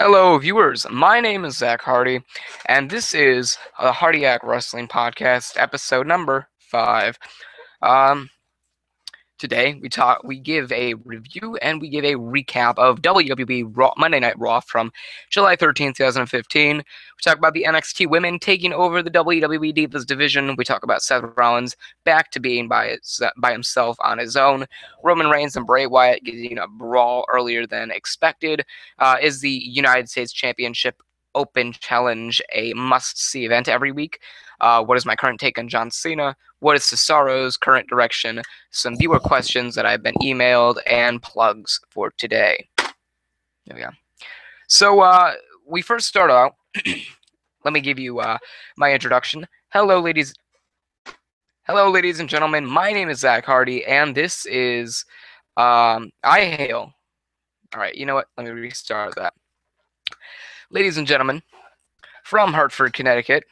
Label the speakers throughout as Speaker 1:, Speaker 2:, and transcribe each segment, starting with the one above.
Speaker 1: Hello, viewers. My name is Zach Hardy, and this is the Hardyac Wrestling Podcast, episode number 5. Um, Today we give a review and we give a recap of WWE Raw, Monday Night Raw from July 13th, 2015. We talk about the NXT Women taking over the WWE Divas Division. We talk about Seth Rollins back to being by himself on his own. Roman Reigns and Bray Wyatt getting a brawl earlier than expected. Is the United States Championship Open Challenge a must-see event every week? What is my current take on John Cena? What is Cesaro's current direction? Some viewer questions that I've been emailed, and plugs for today. There we go. So we first start out. Let me give you my introduction. Hello, ladies and gentlemen. My name is Zach Hardy, and this is I hail. All right, you know what? Let me restart that. Ladies and gentlemen, from Hartford, Connecticut.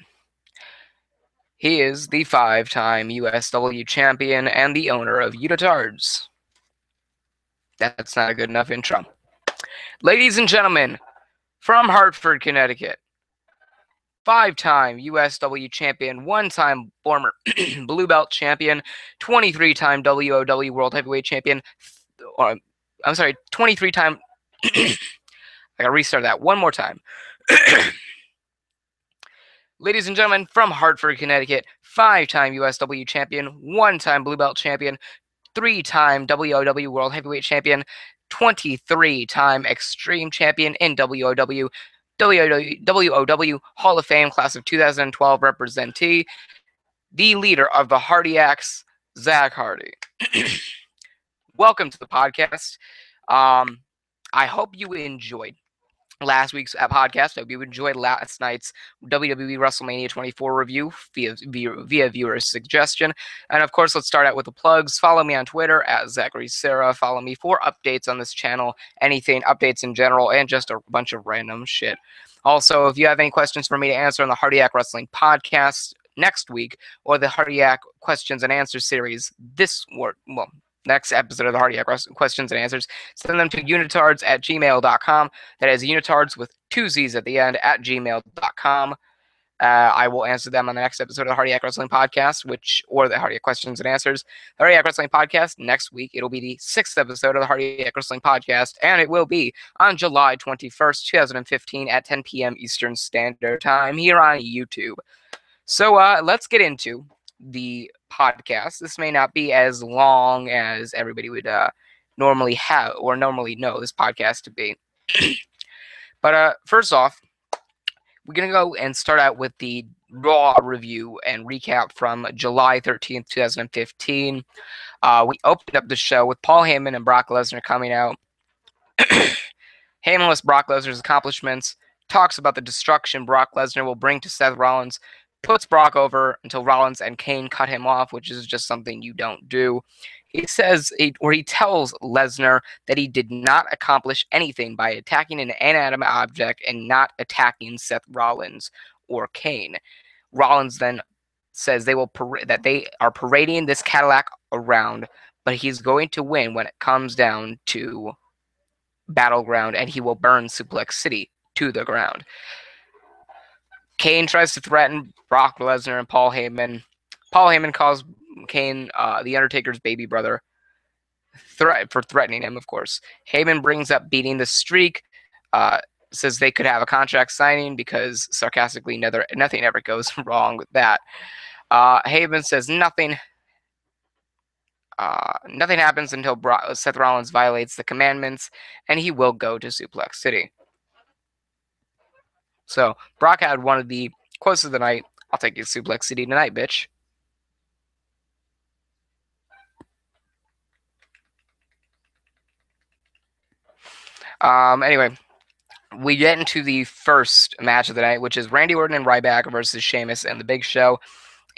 Speaker 1: He is the 5-time USW champion and the owner of Unitards. That's not a good enough intro. Ladies and gentlemen, from Hartford, Connecticut, 5-time USW champion, 1-time former Blue Belt champion, 23-time WOW World Heavyweight champion, 23-time... I gotta restart that one more time. Ladies and gentlemen, from Hartford, Connecticut, 5-time USW champion, 1-time Blue Belt champion, 3-time WOW World Heavyweight champion, 23-time Extreme champion in WOW, WOW Hall of Fame Class of 2012 representee, the leader of the Hardyacs, Zach Hardy. Welcome to the podcast. I hope you enjoyed last week's podcast. I hope you enjoyed last night's WWE WrestleMania 24 review via viewer suggestion. And of course, let's start out with the plugs. Follow me on Twitter at Zachary Sarah. Follow me for updates on this channel, anything, updates in general, and just a bunch of random shit. Also, if you have any questions for me to answer on the Hardyac Wrestling Podcast next week, or the Hardyac Questions and Answers series next episode of the Hardyac Questions and Answers, send them to unitards@gmail.com. That is unitards with 2 Z's at the end at gmail.com. I will answer them on the next episode of the Hardyac Wrestling Podcast, or the Hardyac Questions and Answers. The Hardyac Wrestling Podcast, next week, it'll be the 6th episode of the Hardyac Wrestling Podcast, and it will be on July 21st, 2015 at 10 p.m. Eastern Standard Time here on YouTube. So let's get into the podcast. This may not be as long as everybody would normally have or normally know this podcast to be. But first off, we're going to go and start out with the Raw review and recap from July 13th, 2015. We opened up the show with Paul Heyman and Brock Lesnar coming out. Heyman lists Brock Lesnar's accomplishments, talks about the destruction Brock Lesnar will bring to Seth Rollins, puts Brock over until Rollins and Kane cut him off, which is just something you don't do. He tells Lesnar that he did not accomplish anything by attacking an inanimate object and not attacking Seth Rollins or Kane. Rollins then says that they are parading this Cadillac around, but he's going to win when it comes down to Battleground, and he will burn Suplex City to the ground. Kane tries to threaten Brock Lesnar and Paul Heyman. Paul Heyman calls Kane the Undertaker's baby brother for threatening him, of course. Heyman brings up beating the streak, says they could have a contract signing because, sarcastically, nothing ever goes wrong with that. Heyman says nothing happens until Seth Rollins violates the commandments, and he will go to Suplex City. So, Brock had one of the quotes of the night. I'll take you to Suplex City tonight, bitch. Anyway, we get into the first match of the night, which is Randy Orton and Ryback versus Sheamus and The Big Show.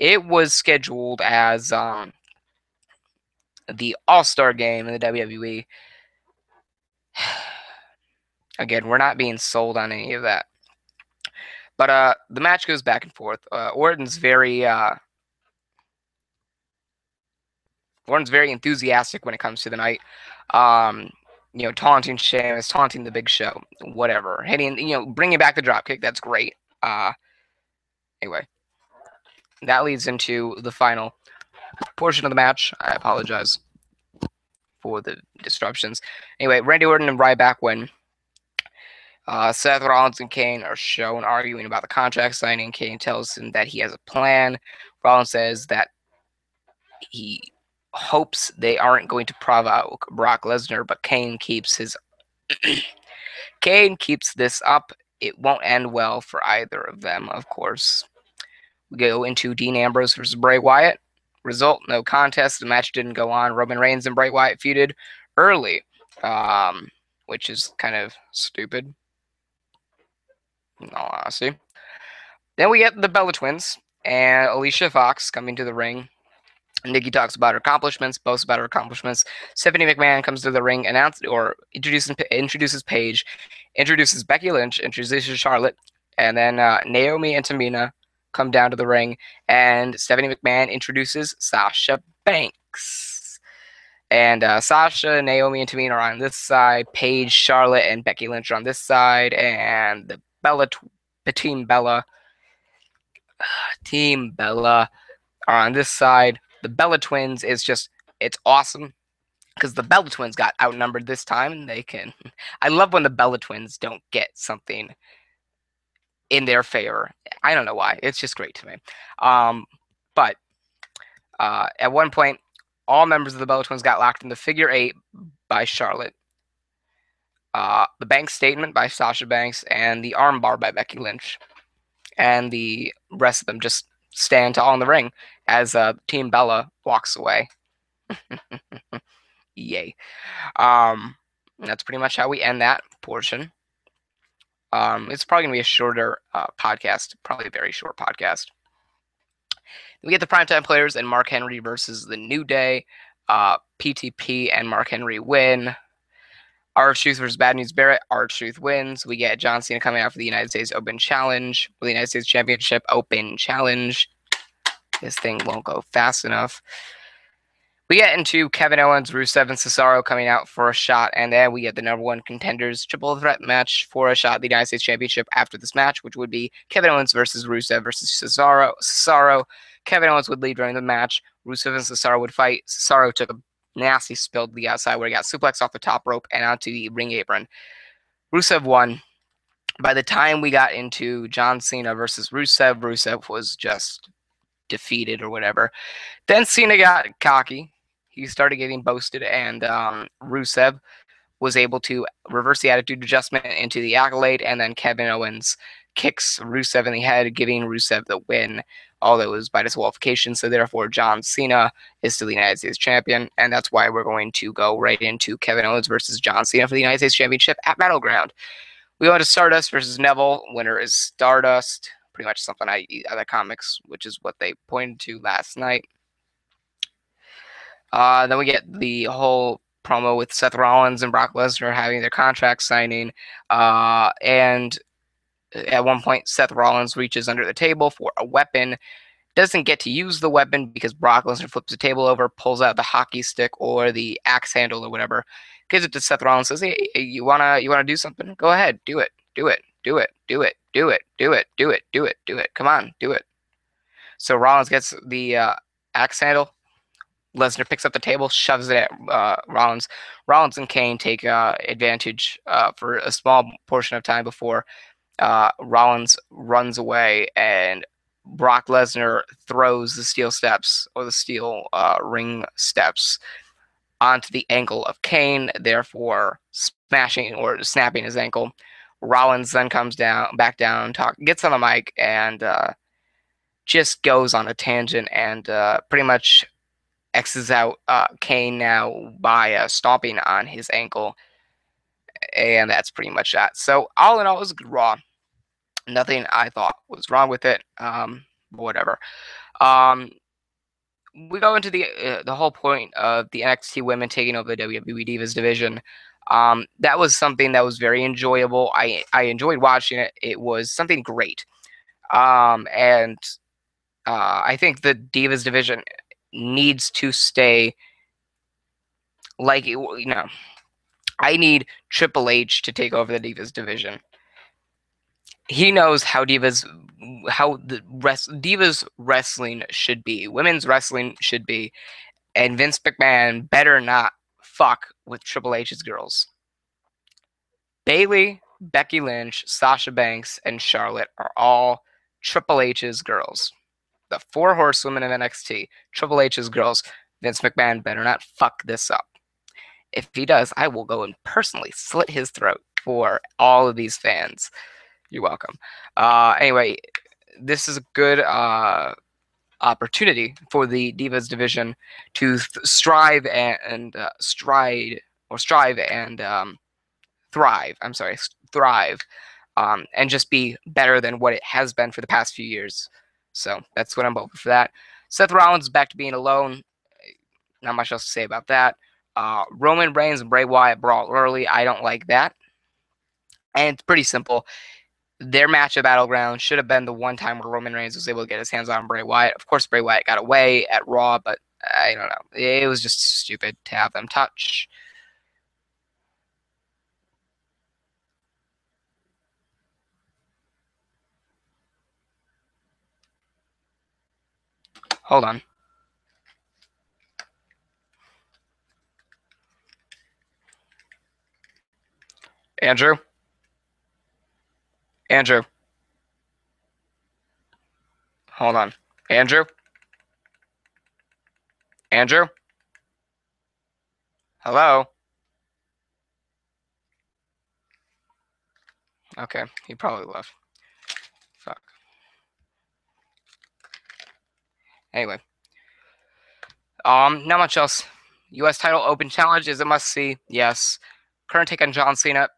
Speaker 1: It was scheduled as the All-Star game in the WWE. Again, we're not being sold on any of that. But the match goes back and forth. Orton's very enthusiastic when it comes to the night. taunting Sheamus, taunting the Big Show, whatever. Hitting, bringing back the dropkick. That's great. Anyway, that leads into the final portion of the match. I apologize for the disruptions. Anyway, Randy Orton and Ryback win. Seth Rollins and Kane are shown arguing about the contract signing. Kane tells him that he has a plan. Rollins says that he hopes they aren't going to provoke Brock Lesnar, but Kane keeps this up. It won't end well for either of them, of course. We go into Dean Ambrose versus Bray Wyatt. Result, no contest. The match didn't go on. Roman Reigns and Bray Wyatt feuded early, which is kind of stupid, in all honesty. Then we get the Bella Twins and Alicia Fox coming to the ring. Nikki talks about her accomplishments, boasts about her accomplishments. Stephanie McMahon comes to the ring, introduces Paige, introduces Becky Lynch, introduces Charlotte, and then Naomi and Tamina come down to the ring, and Stephanie McMahon introduces Sasha Banks. And Sasha, Naomi, and Tamina are on this side. Paige, Charlotte, and Becky Lynch are on this side, and the Team Bella are on this side. The Bella Twins it's awesome because the Bella Twins got outnumbered this time, and I love when the Bella Twins don't get something in their favor. I don't know why. It's just great to me. But at one point, all members of the Bella Twins got locked in the figure 8 by Charlotte, the Banks statement by Sasha Banks, and the armbar by Becky Lynch. And the rest of them just stand tall in the ring as Team Bella walks away. Yay. That's pretty much how we end that portion. It's probably going to be a shorter podcast, probably a very short podcast. We get the primetime players and Mark Henry versus the New Day. PTP and Mark Henry win. R-Truth versus Bad News Barrett. R-Truth wins. We get John Cena coming out for the United States Open Challenge, or the United States Championship Open Challenge. This thing won't go fast enough. We get into Kevin Owens, Rusev, and Cesaro coming out for a shot, and then we get the number one contenders triple threat match for a shot at the United States Championship after this match, which would be Kevin Owens versus Rusev versus Cesaro. Kevin Owens would lead during the match. Rusev and Cesaro would fight. Cesaro took a nasty spill to the outside where he got suplexed off the top rope and onto the ring apron. Rusev won. By the time we got into John Cena versus Rusev, Rusev was just defeated or whatever. Then Cena got cocky. He started getting boasted, and Rusev was able to reverse the attitude adjustment into the accolade, and then Kevin Owens kicks Rusev in the head, giving Rusev the win, although it was by disqualification, so therefore John Cena is still the United States champion, and that's why we're going to go right into Kevin Owens versus John Cena for the United States Championship at Battleground. We go to Stardust versus Neville. Winner is Stardust. Pretty much something I eat out of comics, which is what they pointed to last night. Then we get the whole promo with Seth Rollins and Brock Lesnar having their contract signing. And at one point, Seth Rollins reaches under the table for a weapon. Doesn't get to use the weapon because Brock Lesnar flips the table over, pulls out the hockey stick or the axe handle or whatever, gives it to Seth Rollins, says, "Hey, you wanna do something? Go ahead, do it. Come on, do it." So Rollins gets the axe handle. Lesnar picks up the table, shoves it at Rollins. Rollins and Kane take advantage for a small portion of time before Rollins runs away, and Brock Lesnar throws the steel steps or the steel ring steps onto the ankle of Kane, therefore smashing or snapping his ankle. Rollins then comes back down, gets on the mic, and just goes on a tangent and pretty much X's out Kane now by stomping on his ankle. And that's pretty much that. So all in all, it was a good Raw. Nothing I thought was wrong with it. Whatever. We go into the whole point of the NXT Women taking over the WWE Divas Division. That was something that was very enjoyable. I enjoyed watching it. It was something great. And I think the Divas Division needs to stay like, I need Triple H to take over the Divas division. He knows how Divas wrestling should be, women's wrestling should be, and Vince McMahon better not fuck with Triple H's girls. Bayley, Becky Lynch, Sasha Banks, and Charlotte are all Triple H's girls. The 4 horsewomen of NXT, Triple H's girls. Vince McMahon better not fuck this up. If he does, I will go and personally slit his throat for all of these fans. You're welcome. Anyway, this is a good opportunity for the Divas division to strive and thrive, and just be better than what it has been for the past few years. So that's what I'm hoping for that. Seth Rollins is back to being alone. Not much else to say about that. Roman Reigns and Bray Wyatt brawl early. I don't like that. And it's pretty simple. Their match at Battleground should have been the one time where Roman Reigns was able to get his hands on Bray Wyatt. Of course, Bray Wyatt got away at Raw, but I don't know. It was just stupid to have them touch. Hold on. Andrew? Andrew? Hold on. Andrew? Andrew? Hello? Okay, he probably left. Fuck. Anyway. Not much else. U.S. title open challenge is a must-see. Yes. Current take on John Cena.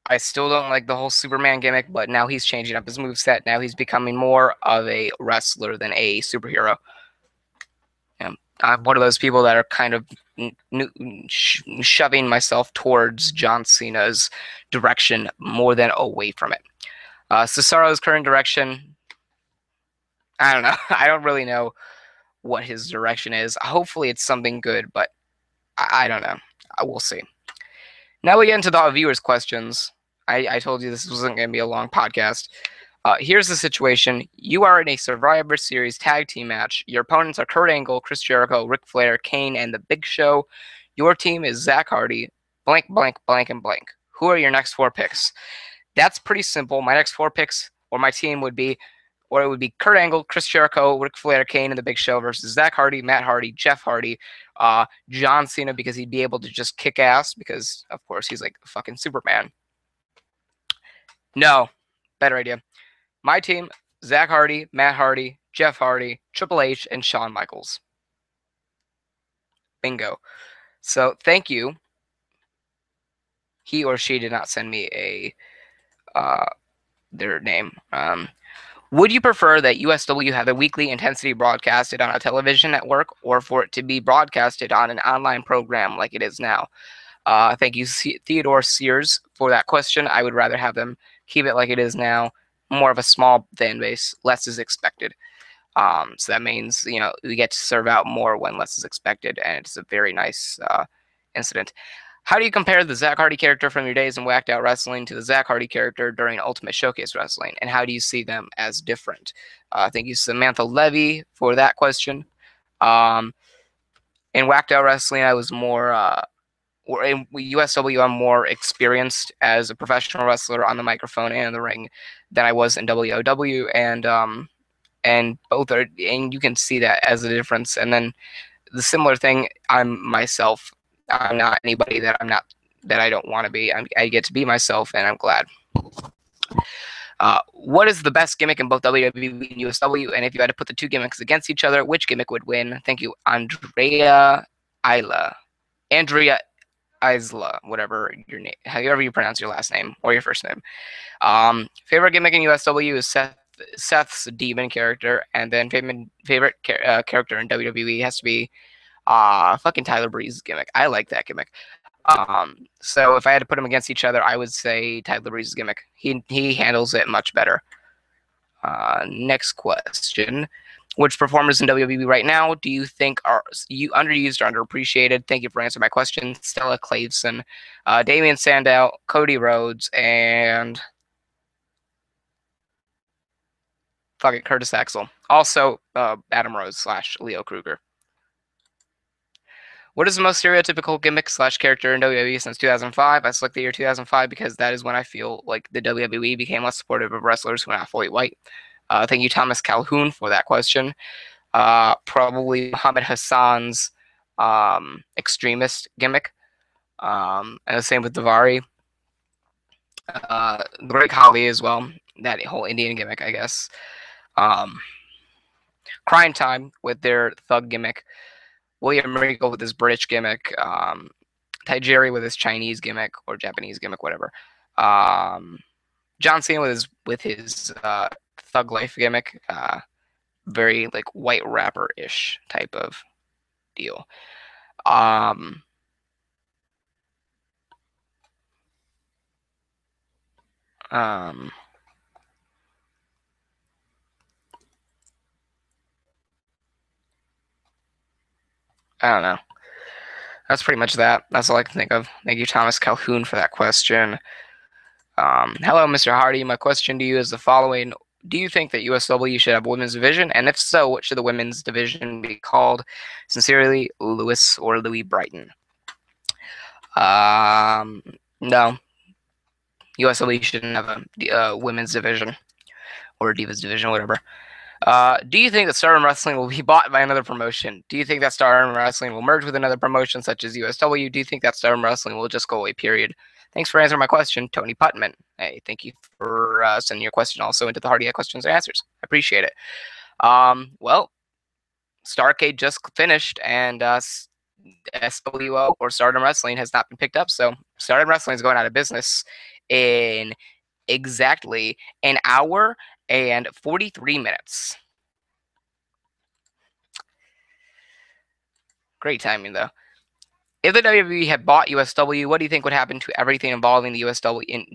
Speaker 1: I still don't like the whole Superman gimmick, but now he's changing up his moveset. Now he's becoming more of a wrestler than a superhero. I'm one of those people that are kind of shoving myself towards John Cena's direction more than away from it. Cesaro's current direction, I don't know. I don't really know what his direction is. Hopefully it's something good, but I don't know. We'll see. Now we get into the viewers' questions. I told you this wasn't going to be a long podcast. Here's the situation. You are in a Survivor Series tag team match. Your opponents are Kurt Angle, Chris Jericho, Ric Flair, Kane, and The Big Show. Your team is Zach Hardy, blank, blank, blank, and blank. Who are your next 4 picks? That's pretty simple. My next 4 picks, or my team would be, or it would be Kurt Angle, Chris Jericho, Ric Flair, Kane, and The Big Show versus Zach Hardy, Matt Hardy, Jeff Hardy, John Cena, because he'd be able to just kick ass, because, of course, he's like fucking Superman. No. Better idea. My team, Zach Hardy, Matt Hardy, Jeff Hardy, Triple H, and Shawn Michaels. Bingo. So, thank you. He or she did not send me their name. Would you prefer that USW have a weekly intensity broadcasted on a television network, or for it to be broadcasted on an online program like it is now? Thank you, Theodore Sears, for that question. I would rather have them keep it like it is now. More of a small fan base, less is expected. So that means, we get to serve out more when less is expected, and it's a very nice incident. How do you compare the Zach Hardy character from your days in Whacked Out Wrestling to the Zach Hardy character during Ultimate Showcase Wrestling, and how do you see them as different? Thank you, Samantha Levy, for that question. In Whacked Out Wrestling, I was more... in USW, I'm more experienced as a professional wrestler on the microphone and in the ring than I was in WOW, and both are, and you can see that as a difference. And then the similar thing, I'm myself. I'm not anybody that I don't want to be. I get to be myself, and I'm glad. What is the best gimmick in both WWE and USW? And if you had to put the 2 gimmicks against each other, which gimmick would win? Thank you, Andrea Isla, whatever your name, however you pronounce your last name or your first name. Favorite gimmick in USW is Seth's demon character, and then favorite character in WWE has to be fucking Tyler Breeze's gimmick. I like that gimmick. So if I had to put them against each other, I would say Tyler Breeze's gimmick. He handles it much better. Next question. Which performers in WWE right now do you think are underused or underappreciated? Thank you for answering my question. Stella Cleveson, Damian Sandow, Cody Rhodes, and fucking Curtis Axel. Also, Adam Rose / Leo Kruger. What is the most stereotypical gimmick / character in WWE since 2005? I select the year 2005 because that is when I feel like the WWE became less supportive of wrestlers who are not fully white. Thank you, Thomas Calhoun, for that question. Probably Muhammad Hassan's extremist gimmick, and the same with Davari. The Great Khali as well, that whole Indian gimmick, I guess. Crime Time with their thug gimmick. William Regal with his British gimmick. Tajiri with his Chinese gimmick or Japanese gimmick, whatever. John Cena with his thug life gimmick. Very like white rapper-ish type of deal. I don't know. That's pretty much that. That's all I can think of. Thank you, Thomas Calhoun, for that question. Hello, Mr. Hardy. My question to you is the following. Do you think that USW should have a women's division? And if so, what should the women's division be called? Sincerely, Lewis or Louis Brighton. No. USW shouldn't have a women's division or a Divas division, whatever. Do you think that Stardom Wrestling will be bought by another promotion? Do you think that Stardom Wrestling will merge with another promotion such as USW? Do you think that Stardom Wrestling will just go away, period? Thanks for answering my question, Tony Putman. Hey, thank you for sending your question also into the Hardyac questions and answers. I appreciate it. Well, Starrcade just finished, and SWO or Stardom Wrestling has not been picked up, so Stardom Wrestling is going out of business in exactly an hour and 43 minutes. Great timing, though. If the WWE had bought USW, what do you think would happen to everything involving the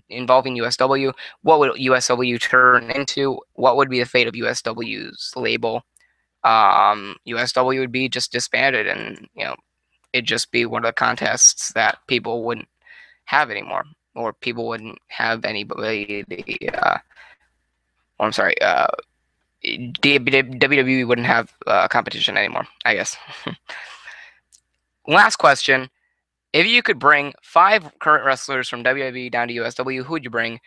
Speaker 1: involving USW? What would USW turn into? What would be the fate of USW's label? USW would be just disbanded, and it'd just be one of the contests that people wouldn't have anymore, or people wouldn't have anybody. I'm sorry. WWE wouldn't have competition anymore, I guess. Last question. If you could bring 5 current wrestlers from WWE down to USW, who would you bring?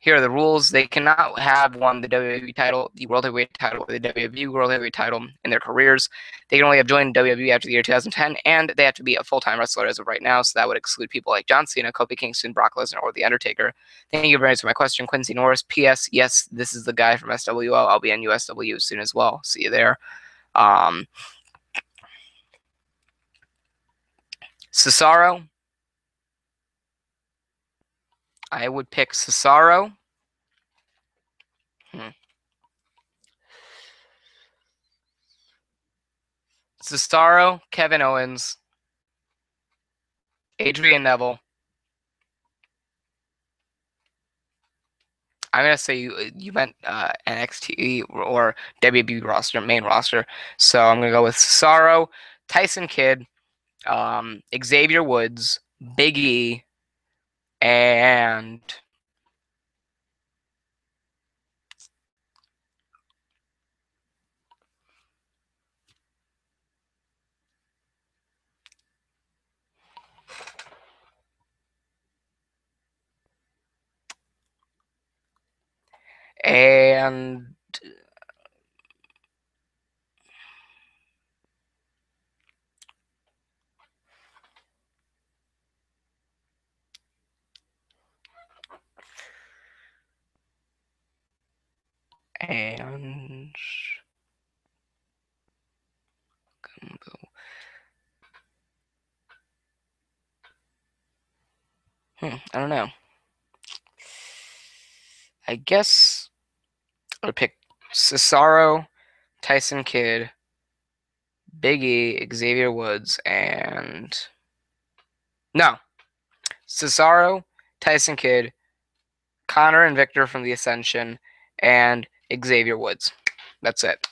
Speaker 1: Here are the rules. They cannot have won the WWE title, the World Heavyweight title, or the WWE World Heavyweight title in their careers. They can only have joined WWE after the year 2010, and they have to be a full-time wrestler as of right now, so that would exclude people like John Cena, Kofi Kingston, Brock Lesnar, or The Undertaker. Thank you very much for my question, Quincy Norris. P.S. Yes, this is the guy from SWO. I'll be on USW soon as well. See you there. Cesaro. I would pick Cesaro. Cesaro, Kevin Owens, Adrian Neville. I'm gonna say you meant NXT or WWE roster, main roster. So I'm gonna go with Cesaro, Tyson Kidd, Xavier Woods, Big E, and I don't know. I guess I would pick Cesaro, Tyson Kidd, Big E, Xavier Woods, and no, Cesaro, Tyson Kidd, Connor and Victor from the Ascension, and Xavier Woods. That's it.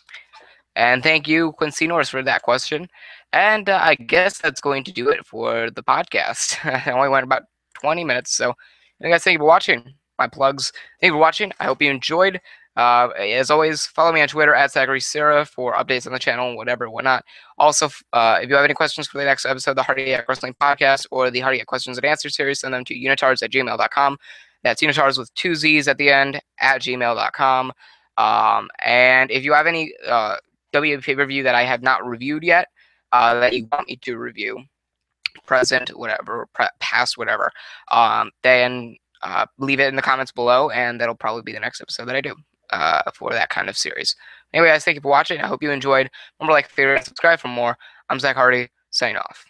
Speaker 1: And thank you, Quincy Norris, for that question. And I guess that's going to do it for the podcast. I only went about 20 minutes, so guys, thank you for watching. My plugs. Thank you for watching. I hope you enjoyed. As always, follow me on Twitter at ZacharySarah for updates on the channel, whatever, whatnot. Also, if you have any questions for the next episode of the Hardyac Wrestling Podcast or the Hardyac Questions and Answers series, send them to unitards@gmail.com. That's unitards with 2 Z's at the end at gmail.com. And if you have any WWE pay-per-view that I have not reviewed yet, that you want me to review, present, whatever, past, whatever, then leave it in the comments below, and that'll probably be the next episode that I do for that kind of series. Anyway, guys, thank you for watching. I hope you enjoyed. Remember, like, favorite, and subscribe for more. I'm Zach Hardy, signing off.